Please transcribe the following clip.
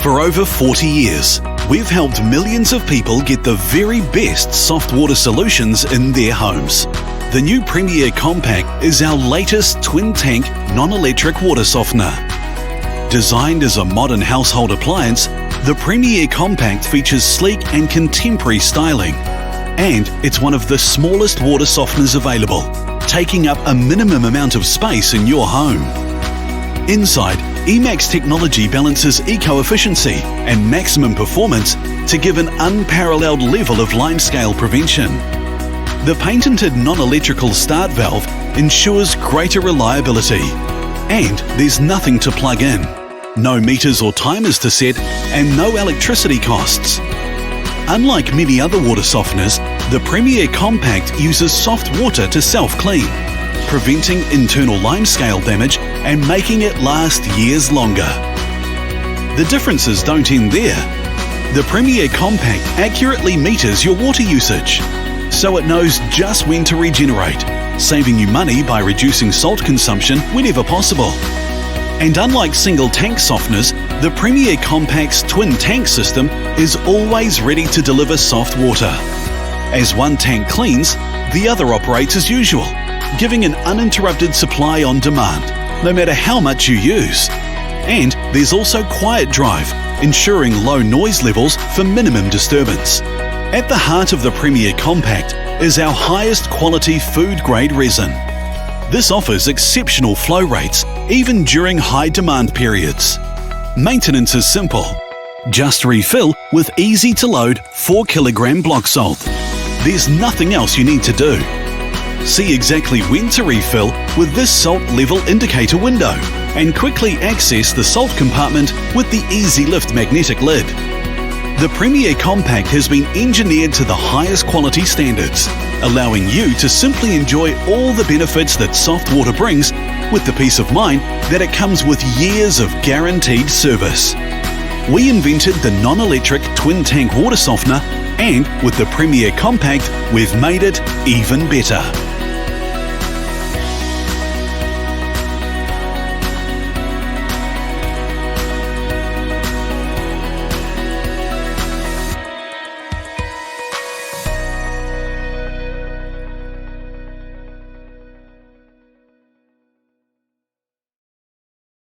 For over 40 years, we've helped millions of people get the very best soft water solutions in their homes. The new Premier Compact is our latest twin-tank, non-electric water softener. Designed as a modern household appliance, the Premier Compact features sleek and contemporary styling. And it's one of the smallest water softeners available, taking up a minimum amount of space in your home. Inside, Emax technology balances eco-efficiency and maximum performance to give an unparalleled level of limescale prevention. The patented non-electrical start valve ensures greater reliability. And there's nothing to plug in. No meters or timers to set, and no electricity costs. Unlike many other water softeners, the Premier Compact uses soft water to self-clean, preventing internal limescale damage and making it last years longer. The differences don't end there. The Premier Compact accurately meters your water usage, so it knows just when to regenerate, saving you money by reducing salt consumption whenever possible. And unlike single tank softeners, the Premier Compact's twin tank system is always ready to deliver soft water. As one tank cleans, the other operates as usual, giving an uninterrupted supply on demand, no matter how much you use. And there's also quiet drive, ensuring low noise levels for minimum disturbance. At the heart of the Premier Compact is our highest quality food-grade resin. This offers exceptional flow rates, even during high demand periods. Maintenance is simple. Just refill with easy-to-load 4 kg block salt. There's nothing else you need to do. See exactly when to refill with this salt level indicator window, and quickly access the salt compartment with the Easy Lift magnetic lid. The Premier Compact has been engineered to the highest quality standards, allowing you to simply enjoy all the benefits that soft water brings, with the peace of mind that it comes with years of guaranteed service. We invented the non-electric twin-tank water softener, and with the Premier Compact, we've made it even better.